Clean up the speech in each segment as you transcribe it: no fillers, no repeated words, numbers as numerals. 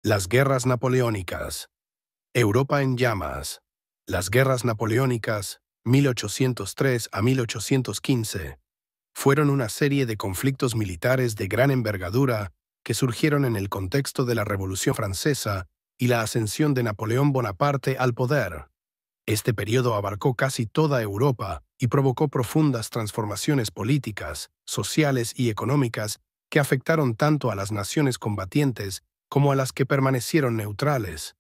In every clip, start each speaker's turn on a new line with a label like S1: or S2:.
S1: Las guerras napoleónicas. Europa en llamas. Las guerras napoleónicas, 1803 a 1815, fueron una serie de conflictos militares de gran envergadura que surgieron en el contexto de la Revolución Francesa y la ascensión de Napoleón Bonaparte al poder. Este periodo abarcó casi toda Europa y provocó profundas transformaciones políticas, sociales y económicas que afectaron tanto a las naciones combatientes como a las que permanecieron neutrales.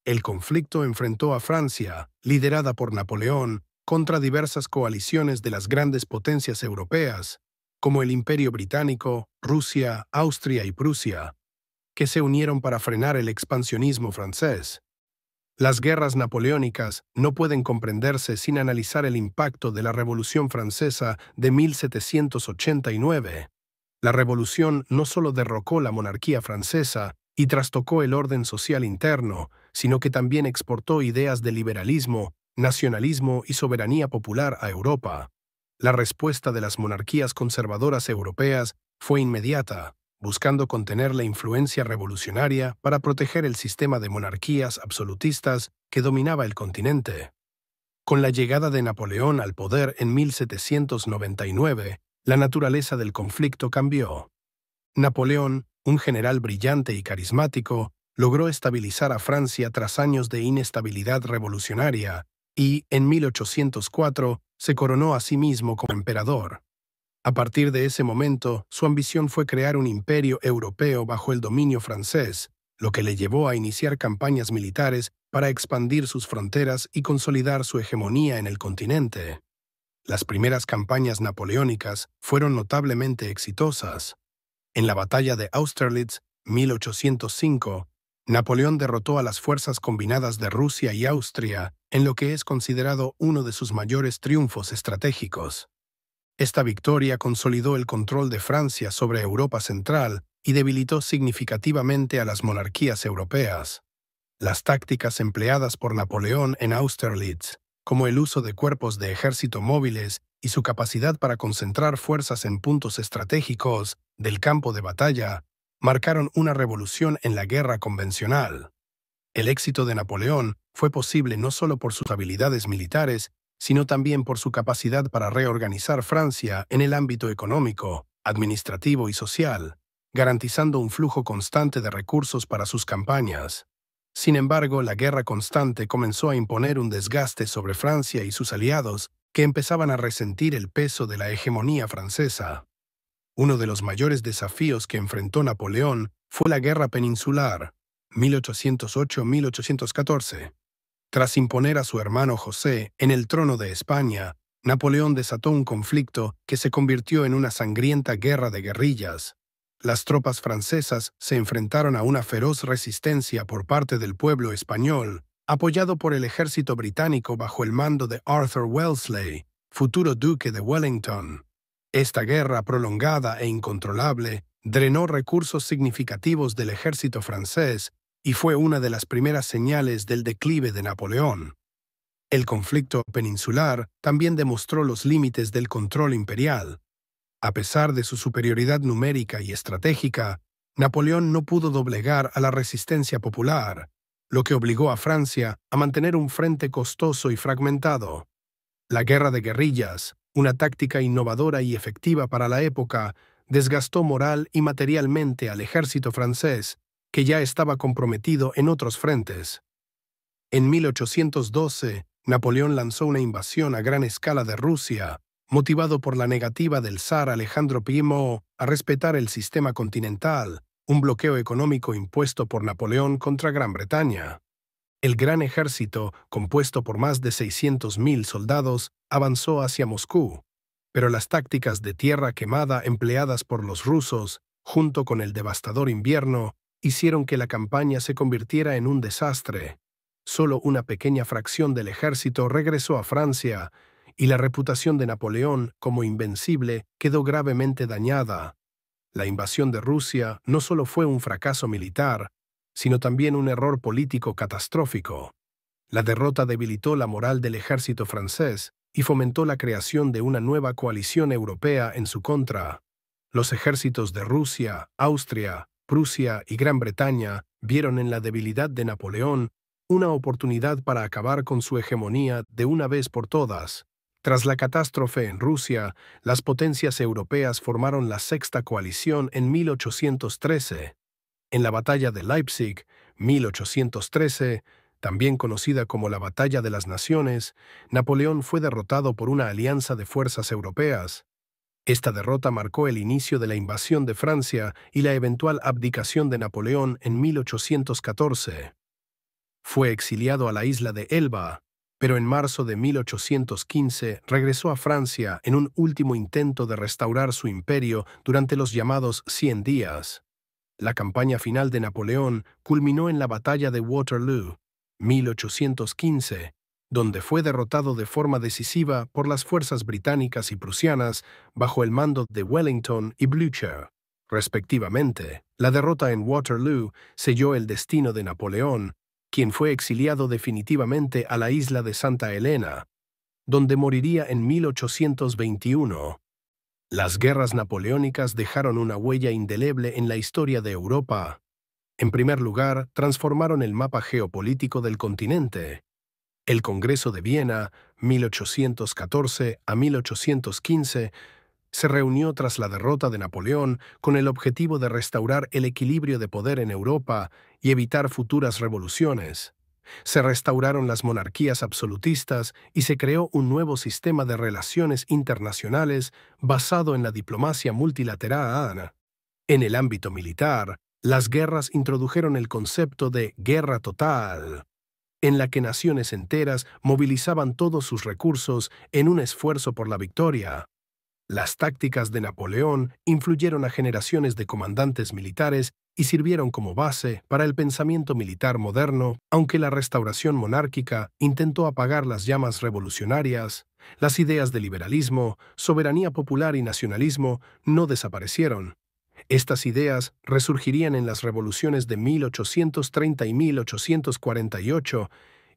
S1: El conflicto enfrentó a Francia, liderada por Napoleón, contra diversas coaliciones de las grandes potencias europeas, como el Imperio Británico, Rusia, Austria y Prusia, que se unieron para frenar el expansionismo francés. Las guerras napoleónicas no pueden comprenderse sin analizar el impacto de la Revolución Francesa de 1789. La revolución no solo derrocó la monarquía francesa y trastocó el orden social interno, sino que también exportó ideas de liberalismo, nacionalismo y soberanía popular a Europa. La respuesta de las monarquías conservadoras europeas fue inmediata, buscando contener la influencia revolucionaria para proteger el sistema de monarquías absolutistas que dominaba el continente. Con la llegada de Napoleón al poder en 1799, la naturaleza del conflicto cambió. Napoleón, un general brillante y carismático, logró estabilizar a Francia tras años de inestabilidad revolucionaria y, en 1804, se coronó a sí mismo como emperador. A partir de ese momento, su ambición fue crear un imperio europeo bajo el dominio francés, lo que le llevó a iniciar campañas militares para expandir sus fronteras y consolidar su hegemonía en el continente. Las primeras campañas napoleónicas fueron notablemente exitosas. En la batalla de Austerlitz, 1805, Napoleón derrotó a las fuerzas combinadas de Rusia y Austria en lo que es considerado uno de sus mayores triunfos estratégicos. Esta victoria consolidó el control de Francia sobre Europa Central y debilitó significativamente a las monarquías europeas. Las tácticas empleadas por Napoleón en Austerlitz, como el uso de cuerpos de ejército móviles y su capacidad para concentrar fuerzas en puntos estratégicos del campo de batalla, marcaron una revolución en la guerra convencional. El éxito de Napoleón fue posible no solo por sus habilidades militares, sino también por su capacidad para reorganizar Francia en el ámbito económico, administrativo y social, garantizando un flujo constante de recursos para sus campañas. Sin embargo, la guerra constante comenzó a imponer un desgaste sobre Francia y sus aliados, que empezaban a resentir el peso de la hegemonía francesa. Uno de los mayores desafíos que enfrentó Napoleón fue la Guerra Peninsular, 1808-1814. Tras imponer a su hermano José en el trono de España, Napoleón desató un conflicto que se convirtió en una sangrienta guerra de guerrillas. Las tropas francesas se enfrentaron a una feroz resistencia por parte del pueblo español, apoyado por el ejército británico bajo el mando de Arthur Wellesley, futuro duque de Wellington. Esta guerra prolongada e incontrolable drenó recursos significativos del ejército francés y fue una de las primeras señales del declive de Napoleón. El conflicto peninsular también demostró los límites del control imperial. A pesar de su superioridad numérica y estratégica, Napoleón no pudo doblegar a la resistencia popular, lo que obligó a Francia a mantener un frente costoso y fragmentado. La guerra de guerrillas, una táctica innovadora y efectiva para la época, desgastó moral y materialmente al ejército francés, que ya estaba comprometido en otros frentes. En 1812, Napoleón lanzó una invasión a gran escala de Rusia, motivado por la negativa del zar Alejandro I a respetar el sistema continental, un bloqueo económico impuesto por Napoleón contra Gran Bretaña. El gran ejército, compuesto por más de 600.000 soldados, avanzó hacia Moscú, pero las tácticas de tierra quemada empleadas por los rusos, junto con el devastador invierno, hicieron que la campaña se convirtiera en un desastre. Solo una pequeña fracción del ejército regresó a Francia, y la reputación de Napoleón como invencible quedó gravemente dañada. La invasión de Rusia no solo fue un fracaso militar, sino también un error político catastrófico. La derrota debilitó la moral del ejército francés y fomentó la creación de una nueva coalición europea en su contra. Los ejércitos de Rusia, Austria, Prusia y Gran Bretaña vieron en la debilidad de Napoleón una oportunidad para acabar con su hegemonía de una vez por todas. Tras la catástrofe en Rusia, las potencias europeas formaron la Sexta Coalición en 1813. En la Batalla de Leipzig, 1813, también conocida como la Batalla de las Naciones, Napoleón fue derrotado por una alianza de fuerzas europeas. Esta derrota marcó el inicio de la invasión de Francia y la eventual abdicación de Napoleón en 1814. Fue exiliado a la isla de Elba, pero en marzo de 1815 regresó a Francia en un último intento de restaurar su imperio durante los llamados 100 días. La campaña final de Napoleón culminó en la Batalla de Waterloo, 1815, donde fue derrotado de forma decisiva por las fuerzas británicas y prusianas bajo el mando de Wellington y Blücher, respectivamente. La derrota en Waterloo selló el destino de Napoleón, quien fue exiliado definitivamente a la isla de Santa Elena, donde moriría en 1821. Las guerras napoleónicas dejaron una huella indeleble en la historia de Europa. En primer lugar, transformaron el mapa geopolítico del continente. El Congreso de Viena, 1814 a 1815, se reunió tras la derrota de Napoleón con el objetivo de restaurar el equilibrio de poder en Europa y evitar futuras revoluciones. Se restauraron las monarquías absolutistas y se creó un nuevo sistema de relaciones internacionales basado en la diplomacia multilateral. En el ámbito militar, las guerras introdujeron el concepto de guerra total, en la que naciones enteras movilizaban todos sus recursos en un esfuerzo por la victoria. Las tácticas de Napoleón influyeron a generaciones de comandantes militares y sirvieron como base para el pensamiento militar moderno. Aunque la restauración monárquica intentó apagar las llamas revolucionarias, las ideas de liberalismo, soberanía popular y nacionalismo no desaparecieron. Estas ideas resurgirían en las revoluciones de 1830 y 1848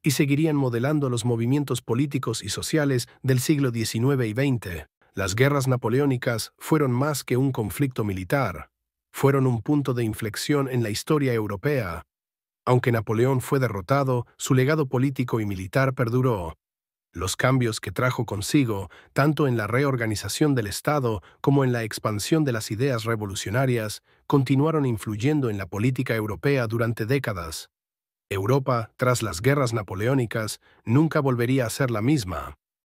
S1: y seguirían modelando los movimientos políticos y sociales del siglo XIX y XX. Las guerras napoleónicas fueron más que un conflicto militar. Fueron un punto de inflexión en la historia europea. Aunque Napoleón fue derrotado, su legado político y militar perduró. Los cambios que trajo consigo, tanto en la reorganización del Estado como en la expansión de las ideas revolucionarias, continuaron influyendo en la política europea durante décadas. Europa, tras las guerras napoleónicas, nunca volvería a ser la misma.